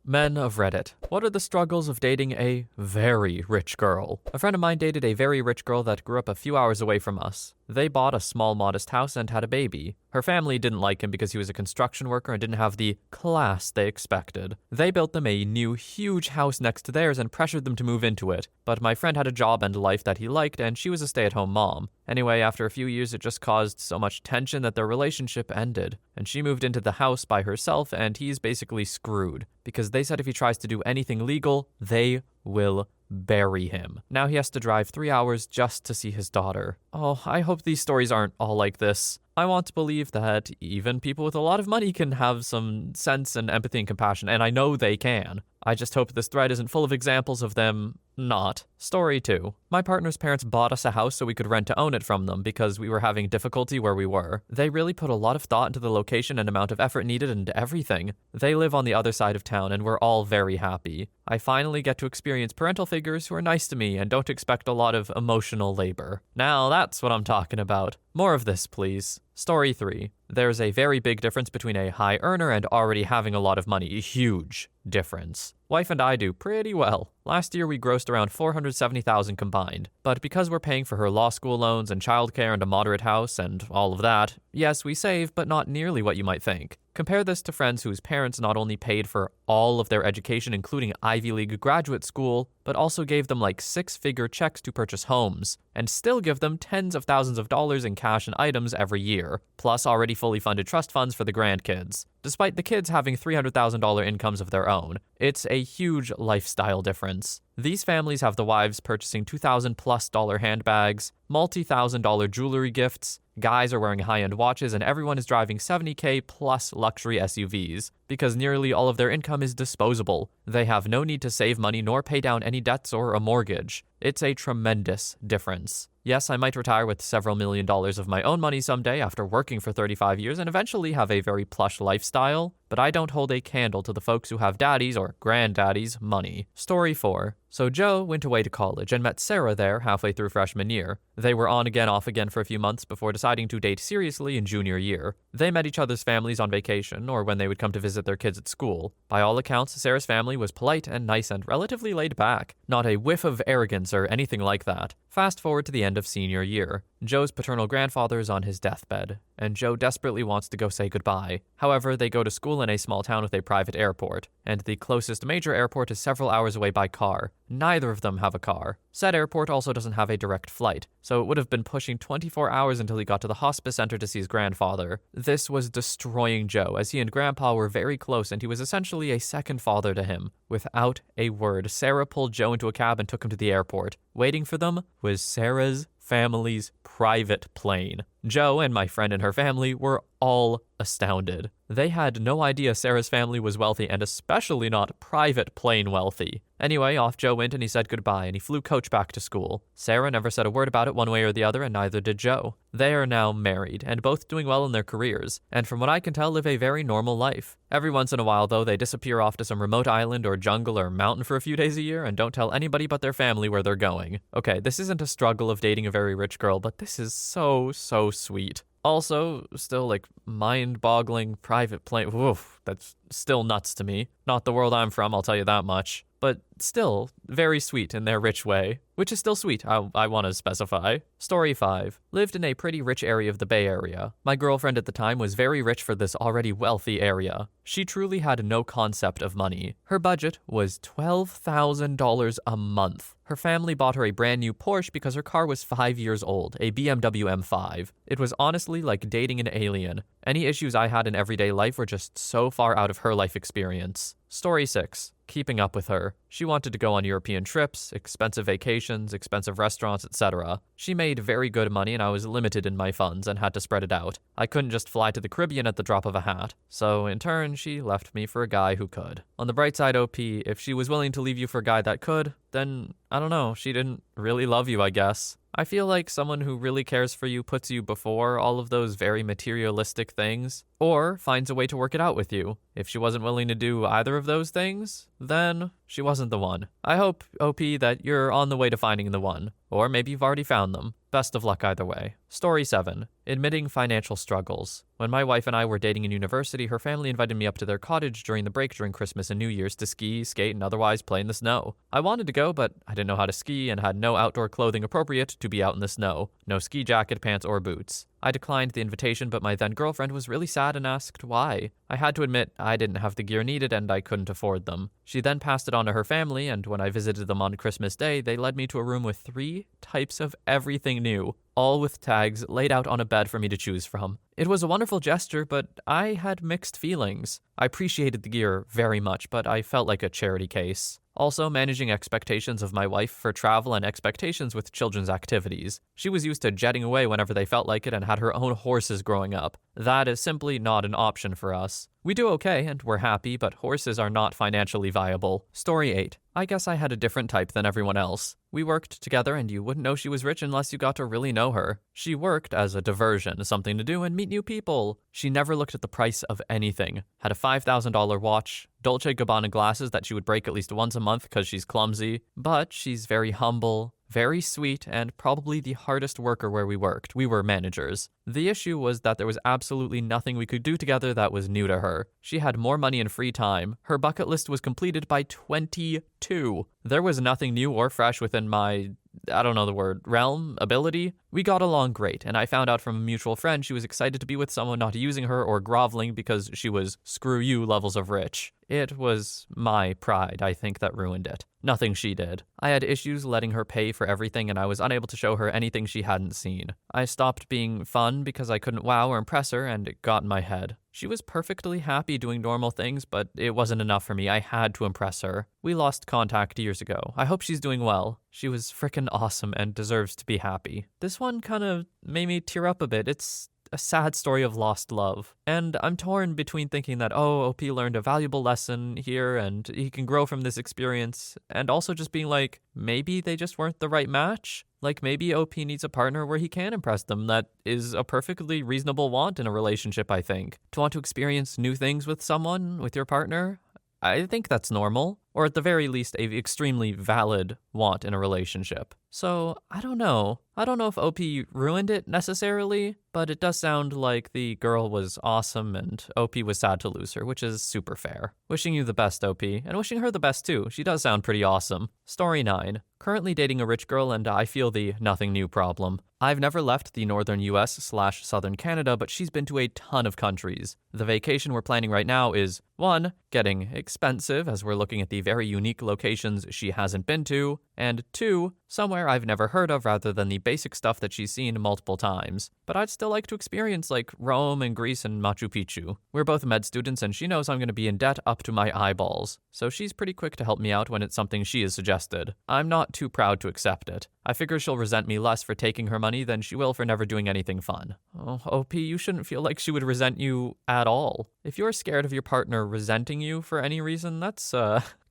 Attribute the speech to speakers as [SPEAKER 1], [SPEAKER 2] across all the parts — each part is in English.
[SPEAKER 1] Men of Reddit, what are the struggles of dating a very rich girl? A friend of mine dated a very rich girl that grew up a few hours away from us. They bought a small, modest house and had a baby. Her family didn't like him because he was a construction worker and didn't have the class they expected. They built them a new, huge house next to theirs and pressured them to move into it. But my friend had a job and life that he liked, and she was a stay-at-home mom. Anyway, after a few years, it just caused so much tension that their relationship ended. And she moved into the house by herself, and he's basically screwed. Because they said if he tries to do anything legal, they will bury him. Now he has to drive 3 hours just to see his daughter. Oh, I hope these stories aren't all like this. I want to believe that even people with a lot of money can have some sense and empathy and compassion, and I know they can. I just hope this thread isn't full of examples of them not. Story 2. My partner's parents bought us a house so we could rent to own it from them because we were having difficulty where we were. They really put a lot of thought into the location and amount of effort needed and everything. They live on the other side of town and we're all very happy. I finally get to experience parental figures who are nice to me and don't expect a lot of emotional labor. Now that's what I'm talking about. More of this, please. Story 3. There's a very big difference between a high earner and already having a lot of money. A huge difference. Wife and I do pretty well. Last year we grossed around $470,000 combined. But because we're paying for her law school loans and childcare and a moderate house and all of that, yes, we save, but not nearly what you might think. Compare this to friends whose parents not only paid for all of their education, including Ivy League graduate school, but also gave them like 6-figure checks to purchase homes, and still give them tens of thousands of dollars in cash and items every year, plus already fully funded trust funds for the grandkids, despite the kids having $300,000 incomes of their own. It's a huge lifestyle difference. These families have the wives purchasing $2,000+ handbags, multi-$1,000 jewelry gifts, guys are wearing high-end watches, and everyone is driving $70K plus luxury SUVs, because nearly all of their income is disposable. They have no need to save money nor pay down any debts or a mortgage. It's a tremendous difference. Yes, I might retire with several $1 million of my own money someday after working for 35 years and eventually have a very plush lifestyle, but I don't hold a candle to the folks who have daddy's or granddaddy's money. Story 4. So Joe went away to college and met Sarah there halfway through freshman year. They were on again, off again for a few months before deciding to date seriously in junior year. They met each other's families on vacation or when they would come to visit their kids at school. By all accounts, Sarah's family was polite and nice and relatively laid back. Not a whiff of arrogance or anything like that. Fast forward to the end of senior year. Joe's paternal grandfather is on his deathbed, and Joe desperately wants to go say goodbye. However, they go to school in a small town with a private airport, and the closest major airport is several hours away by car. Neither of them have a car. Said airport also doesn't have a direct flight, so it would have been pushing 24 hours until he got to the hospice center to see his grandfather. This was destroying Joe, as he and Grandpa were very close and he was essentially a second father to him. Without a word, Sarah pulled Joe into a cab and took him to the airport. Waiting for them was Sarah's family's private plane. Joe and my friend and her family were all astounded. They had no idea Sarah's family was wealthy, and especially not private plane wealthy. Anyway, off Joe went and he said goodbye, and he flew coach back to school. Sarah never said a word about it one way or the other, and neither did Joe. They are now married, and both doing well in their careers, and from what I can tell, live a very normal life. Every once in a while, though, they disappear off to some remote island or jungle or mountain for a few days a year and don't tell anybody but their family where they're going. Okay, this isn't a struggle of dating a very rich girl, but this is so sweet. Also, still like mind-boggling private plane. Woof, that's still nuts to me. Not the world I'm from, I'll tell you that much. But still, very sweet in their rich way. Which is still sweet, I want to specify. Story 5. Lived in a pretty rich area of the Bay Area. My girlfriend at the time was very rich for this already wealthy area. She truly had no concept of money. Her budget was $12,000 a month. Her family bought her a brand new Porsche because her car was 5 years old, a BMW M5. It was honestly like dating an alien. Any issues I had in everyday life were just so far out of her life experience. Story 6. Keeping up with her. She wanted to go on European trips, expensive vacations, expensive restaurants, etc. She made very good money and I was limited in my funds and had to spread it out. I couldn't just fly to the Caribbean at the drop of a hat. So in turn, she left me for a guy who could. On the bright side, OP, if she was willing to leave you for a guy that could, then, I don't know, she didn't really love you, I guess. I feel like someone who really cares for you puts you before all of those very materialistic things. or finds a way to work it out with you. If she wasn't willing to do either of those things, then she wasn't the one. I hope, OP, that you're on the way to finding the one, or maybe you've already found them. Best of luck either way. Story 7. Admitting financial struggles. When my wife and I were dating in university, her family invited me up to their cottage during the break during Christmas and New Year's to ski, skate, and otherwise play in the snow. I wanted to go, but I didn't know how to ski and had no outdoor clothing appropriate to be out in the snow. No ski jacket, pants, or boots. I declined the invitation, but my then girlfriend was really sad and asked why. I had to admit I didn't have the gear needed and I couldn't afford them. She then passed it on to her family, and when I visited them on Christmas Day, they led me to a room with 3 types of everything new, all with tags laid out on a bed for me to choose from. It was a wonderful gesture, but I had mixed feelings. I appreciated the gear very much, but I felt like a charity case. Also, managing expectations of my wife for travel and expectations with children's activities. She was used to jetting away whenever they felt like it and had her own horses growing up. That is simply not an option for us. We do okay and we're happy, but horses are not financially viable. Story 8. I guess I had a different type than everyone else. We worked together and you wouldn't know she was rich unless you got to really know her. She worked as a diversion, something to do and meet new people. She never looked at the price of anything. Had a $5,000 watch, Dolce & Gabbana glasses that she would break at least once a month because she's clumsy. But she's very humble, very sweet, and probably the hardest worker where we worked. We were managers. The issue was that there was absolutely nothing we could do together that was new to her. She had more money and free time. Her bucket list was completed by 22. There was nothing new or fresh within my, realm, ability. We got along great, and I found out from a mutual friend she was excited to be with someone not using her or groveling because she was screw you levels of rich. It was my pride, I think, that ruined it. Nothing she did. I had issues letting her pay for everything, and I was unable to show her anything she hadn't seen. I stopped being fun because I couldn't wow or impress her, and it got in my head. She was perfectly happy doing normal things, but it wasn't enough for me. I had to impress her. We lost contact years ago. I hope she's doing well. She was frickin' awesome and deserves to be happy. This one kind of made me tear up a bit. It's a sad story of lost love. And I'm torn between thinking that, OP learned a valuable lesson here and he can grow from this experience, and also just being like, maybe they just weren't the right match. Like, maybe OP needs a partner where he can impress them. That is a perfectly reasonable want in a relationship, I think. To want to experience new things with someone, with your partner, I think that's normal. Or at the very least, a extremely valid want in a relationship. So, I don't know. I don't know if OP ruined it necessarily, but it does sound like the girl was awesome and OP was sad to lose her, which is super fair. Wishing you the best, OP, and wishing her the best too. She does sound pretty awesome. Story 9. Currently dating a rich girl and I feel the nothing new problem. I've never left the northern US/southern Canada, but she's been to a ton of countries. The vacation we're planning right now is 1. Getting expensive as we're looking at the very unique locations she hasn't been to, and 2. Somewhere I've never heard of rather than the basic stuff that she's seen multiple times. But I'd still like to experience like Rome and Greece and Machu Picchu. We're both med students and she knows I'm going to be in debt up to my eyeballs, so she's pretty quick to help me out when it's something she has suggested. I'm not too proud to accept it. I figure she'll resent me less for taking her money than she will for never doing anything fun. Oh, OP, you shouldn't feel like she would resent you at all. If you're scared of your partner resenting you for any reason, that's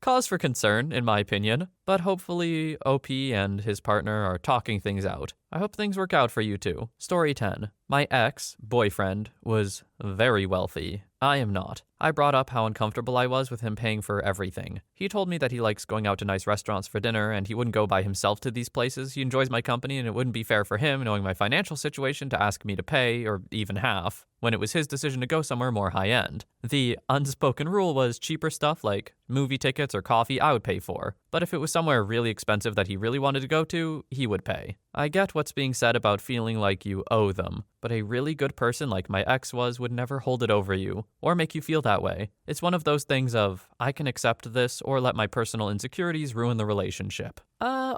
[SPEAKER 1] cause for concern, in my opinion. But hopefully OP and his partner are talking things out. I hope things work out for you two. Story 10. My ex-boyfriend was very wealthy. I am not. I brought up how uncomfortable I was with him paying for everything. He told me that he likes going out to nice restaurants for dinner and he wouldn't go by himself to these places. He enjoys my company and it wouldn't be fair for him, knowing my financial situation, to ask me to pay, or even half, when it was his decision to go somewhere more high-end. The unspoken rule was cheaper stuff like movie tickets or coffee I would pay for, but if it was somewhere really expensive that he really wanted to go to, he would pay. I get what's being said about feeling like you owe them, but a really good person like my ex was would never hold it over you, or make you feel that way. It's one of those things of, I can accept this or let my personal insecurities ruin the relationship.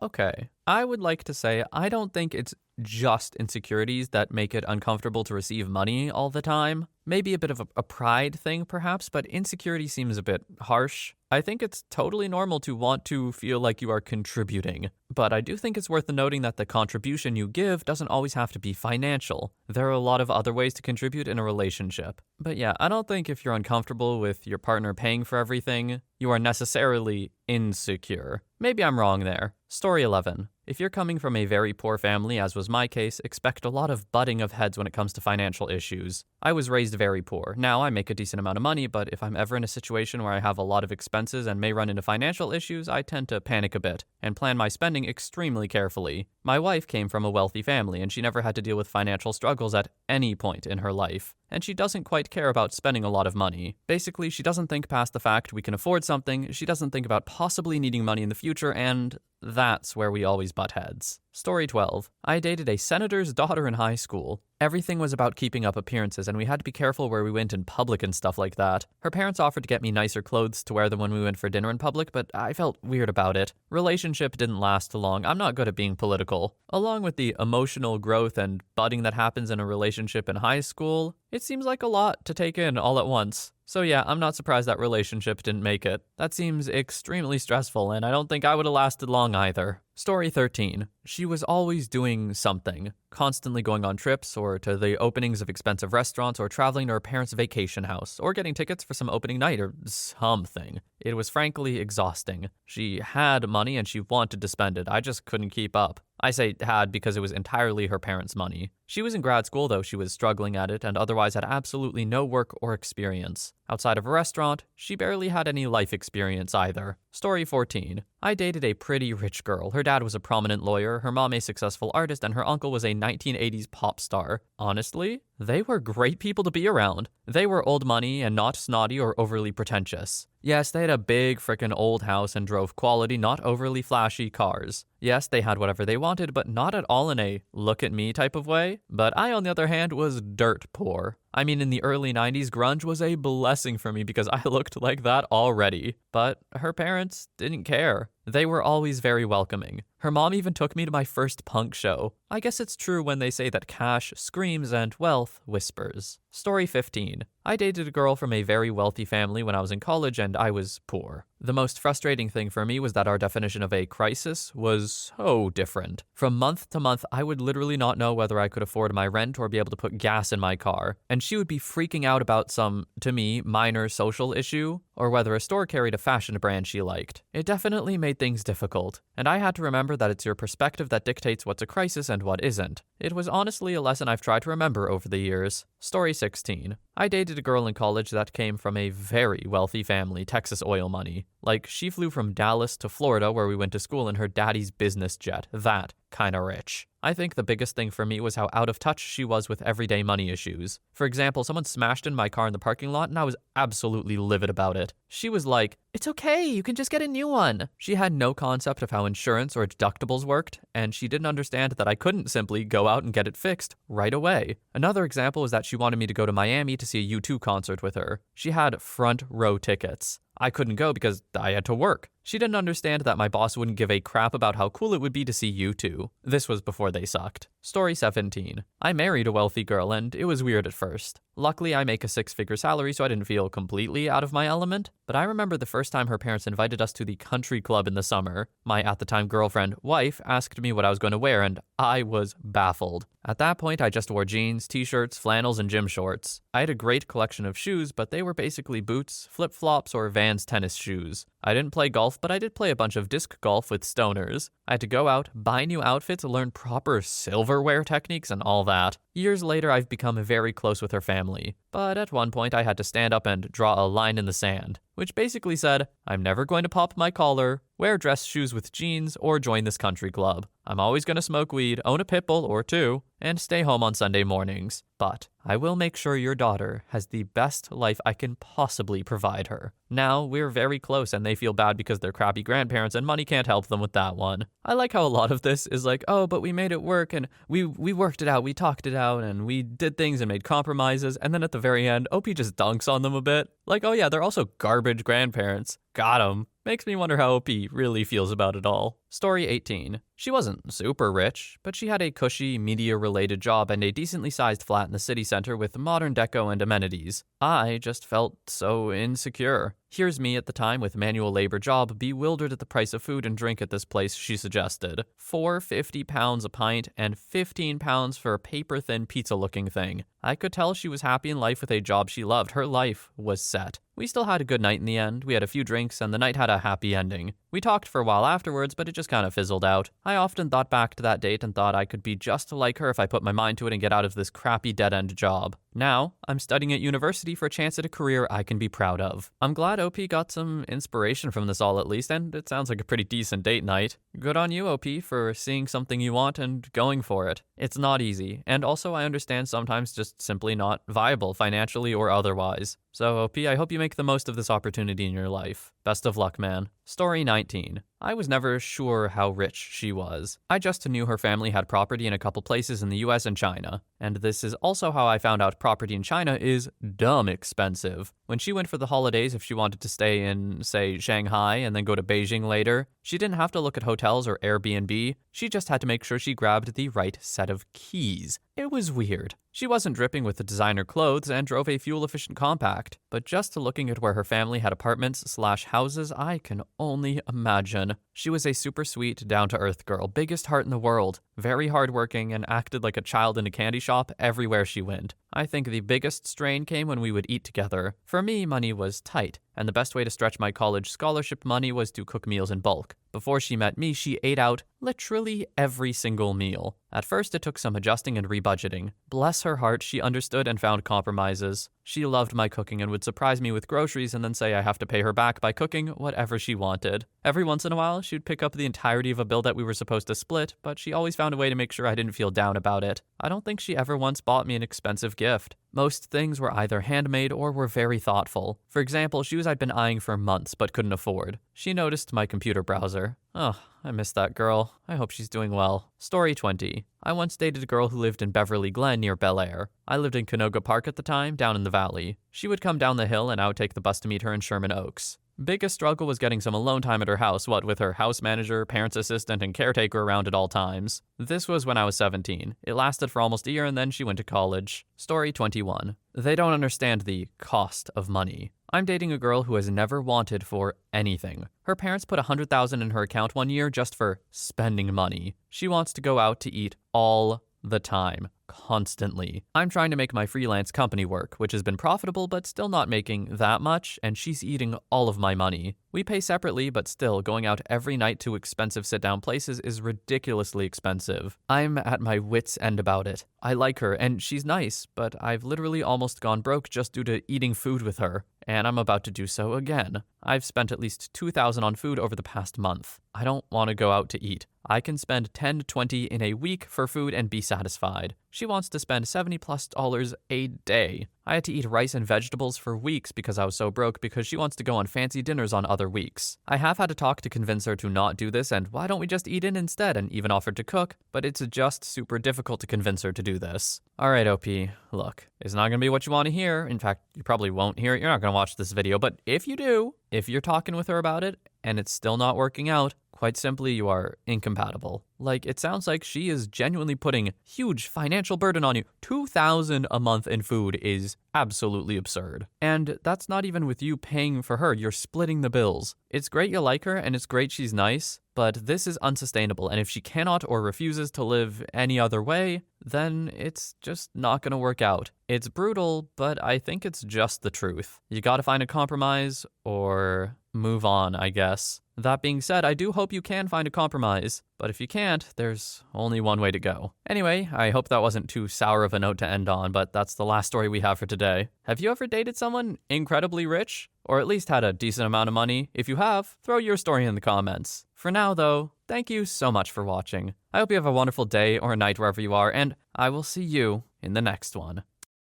[SPEAKER 1] Okay. I would like to say I don't think it's just insecurities that make it uncomfortable to receive money all the time. Maybe a bit of a pride thing, perhaps, but insecurity seems a bit harsh. I think it's totally normal to want to feel like you are contributing, but I do think it's worth noting that the contribution you give doesn't always have to be financial. There are a lot of other ways to contribute in a relationship. But yeah, I don't think if you're uncomfortable with your partner paying for everything, you are necessarily insecure. Maybe I'm wrong there. Story 11. If you're coming from a very poor family, as was my case, expect a lot of butting of heads when it comes to financial issues. I was raised very poor. Now I make a decent amount of money, but if I'm ever in a situation where I have a lot of expenses and may run into financial issues, I tend to panic a bit and plan my spending extremely carefully. My wife came from a wealthy family and she never had to deal with financial struggles at any point in her life. And she doesn't quite care about spending a lot of money. Basically, she doesn't think past the fact we can afford something, she doesn't think about possibly needing money in the future, and that's where we always butt heads. Story 12. I dated a senator's daughter in high school. Everything was about keeping up appearances, and we had to be careful where we went in public and stuff like that. Her parents offered to get me nicer clothes to wear than when we went for dinner in public, but I felt weird about it. Relationship didn't last long. I'm not good at being political. Along with the emotional growth and budding that happens in a relationship in high school, it seems like a lot to take in all at once. So yeah, I'm not surprised that relationship didn't make it. That seems extremely stressful, and I don't think I would have lasted long either. Story 13. She was always doing something, constantly going on trips or to the openings of expensive restaurants or traveling to her parents' vacation house or getting tickets for some opening night or something. It was frankly exhausting. She had money and she wanted to spend it. I just couldn't keep up. I say had because it was entirely her parents' money. She was in grad school, though she was struggling at it and otherwise had absolutely no work or experience. Outside of a restaurant, she barely had any life experience either. Story 14. I dated a pretty rich girl. Her dad was a prominent lawyer, her mom a successful artist, and her uncle was a 1980s pop star. Honestly, they were great people to be around. They were old money and not snotty or overly pretentious. Yes, they had a big frickin' old house and drove quality, not overly flashy cars. Yes, they had whatever they wanted, but not at all in a look-at-me type of way. But I, on the other hand, was dirt poor. I mean, in the early 90s, grunge was a blessing for me because I looked like that already. But her parents didn't care. They were always very welcoming. Her mom even took me to my first punk show. I guess it's true when they say that cash screams and wealth whispers. Story 15. I dated a girl from a very wealthy family when I was in college and I was poor. The most frustrating thing for me was that our definition of a crisis was so different. From month to month, I would literally not know whether I could afford my rent or be able to put gas in my car. And she would be freaking out about some, to me, minor social issue, or whether a store carried a fashion brand she liked. It definitely made things difficult. And I had to remember that it's your perspective that dictates what's a crisis and what isn't. It was honestly a lesson I've tried to remember over the years. Story 16. I dated a girl in college that came from a very wealthy family, Texas oil money. Like, she flew from Dallas to Florida where we went to school in her daddy's business jet. That kinda rich. I think the biggest thing for me was how out of touch she was with everyday money issues. For example, someone smashed in my car in the parking lot and I was absolutely livid about it. She was like, "It's okay, you can just get a new one." She had no concept of how insurance or deductibles worked, and she didn't understand that I couldn't simply go out and get it fixed right away. Another example was that she wanted me to go to Miami to see a U2 concert with her. She had front row tickets. I couldn't go because I had to work. She didn't understand that my boss wouldn't give a crap about how cool it would be to see U2. This was before they sucked. Story 17. I married a wealthy girl and it was weird at first. Luckily, I make a 6-figure salary, so I didn't feel completely out of my element. But I remember the first time her parents invited us to the country club in the summer. My at-the-time girlfriend, wife, asked me what I was going to wear, and I was baffled. At that point, I just wore jeans, t-shirts, flannels, and gym shorts. I had a great collection of shoes, but they were basically boots, flip-flops, or Vans tennis shoes. I didn't play golf, but I did play a bunch of disc golf with stoners. I had to go out, buy new outfits, learn proper silverware techniques, and all that. Years later, I've become very close with her family. But at one point, I had to stand up and draw a line in the sand, which basically said, I'm never going to pop my collar, wear dress shoes with jeans, or join this country club. I'm always going to smoke weed, own a pit bull or two, and stay home on Sunday mornings. But I will make sure your daughter has the best life I can possibly provide her. Now, we're very close and they feel bad because they're crappy grandparents and money can't help them with that one. I like how a lot of this is like, oh, but we made it work and we worked it out, we talked it out, and we did things and made compromises, and then at the very end, OP just dunks on them a bit. Like, oh yeah, they're also garbage grandparents. Got 'em. Makes me wonder how OP really feels about it all. Story 18. She wasn't super rich, but she had a cushy, media-related job and a decently sized flat in the city center with modern deco and amenities. I just felt so insecure. Here's me at the time with manual labor job, bewildered at the price of food and drink at this place she suggested. £4.50 a pint and £15 for a paper-thin pizza-looking thing. I could tell she was happy in life with a job she loved. Her life was set. We still had a good night in the end. We had a few drinks and the night had a happy ending. We talked for a while afterwards, but it just kind of fizzled out. I often thought back to that date and thought I could be just like her if I put my mind to it and get out of this crappy dead-end job. Now, I'm studying at university for a chance at a career I can be proud of. I'm glad OP got some inspiration from this all at least, and it sounds like a pretty decent date night. Good on you, OP, for seeing something you want and going for it. It's not easy, and also I understand sometimes just simply not viable financially or otherwise. So, OP, I hope you make the most of this opportunity in your life. Best of luck, man. Story 19. I was never sure how rich she was. I just knew her family had property in a couple places in the US and China. And this is also how I found out property in China is dumb expensive. When she went for the holidays, if she wanted to stay in, say, Shanghai and then go to Beijing later, she didn't have to look at hotels or Airbnb. She just had to make sure she grabbed the right set of keys. It was weird. She wasn't dripping with the designer clothes and drove a fuel-efficient compact, but just looking at where her family had apartments/houses, I can only imagine. She was a super sweet, down-to-earth girl, biggest heart in the world, very hardworking, and acted like a child in a candy shop everywhere she went. I think the biggest strain came when we would eat together. For me, money was tight, and the best way to stretch my college scholarship money was to cook meals in bulk. Before she met me, she ate out literally every single meal. At first, it took some adjusting and rebudgeting. Bless her heart, she understood and found compromises. She loved my cooking and would surprise me with groceries and then say I have to pay her back by cooking whatever she wanted. Every once in a while, she'd pick up the entirety of a bill that we were supposed to split, but she always found a way to make sure I didn't feel down about it. I don't think she ever once bought me an expensive gift. Most things were either handmade or were very thoughtful. For example, shoes I'd been eyeing for months but couldn't afford. She noticed my computer browser. Oh, I miss that girl. I hope she's doing well. Story 20. I once dated a girl who lived in Beverly Glen near Bel Air. I lived in Canoga Park at the time, down in the valley. She would come down the hill and I would take the bus to meet her in Sherman Oaks. Biggest struggle was getting some alone time at her house, with her house manager, parents assistant, and caretaker around at all times. This was when I was 17. It lasted for almost a year and then she went to college. Story 21. They don't understand the cost of money. I'm dating a girl who has never wanted for anything. Her parents put $100,000 in her account one year just for spending money. She wants to go out to eat all the time, constantly. I'm trying to make my freelance company work, which has been profitable but still not making that much, and she's eating all of my money. We pay separately, but still, going out every night to expensive sit-down places is ridiculously expensive. I'm at my wit's end about it. I like her, and she's nice, but I've literally almost gone broke just due to eating food with her, and I'm about to do so again. I've spent at least $2,000 on food over the past month. I don't want to go out to eat. I can spend $10 to $20 in a week for food and be satisfied. She wants to spend $70+ a day. I had to eat rice and vegetables for weeks because I was so broke because she wants to go on fancy dinners on other weeks. I have had to talk to convince her to not do this and why don't we just eat in instead, and even offered to cook, but it's just super difficult to convince her to do this. Alright, OP, look, it's not going to be what you want to hear. In fact, you probably won't hear it. You're not going to watch this video, but if you do, if you're talking with her about it and it's still not working out, quite simply, you are incompatible. Like, it sounds like she is genuinely putting huge financial burden on you. $2,000 a month in food is absolutely absurd. And that's not even with you paying for her. You're splitting the bills. It's great you like her, and it's great she's nice, but this is unsustainable. And if she cannot or refuses to live any other way, then it's just not going to work out. It's brutal, but I think it's just the truth. You got to find a compromise or move on, I guess. That being said, I do hope you can find a compromise, but if you can't, there's only one way to go. Anyway, I hope that wasn't too sour of a note to end on, but that's the last story we have for today. Have you ever dated someone incredibly rich? Or at least had a decent amount of money? If you have, throw your story in the comments. For now, though, thank you so much for watching. I hope you have a wonderful day or night wherever you are, and I will see you in the next one.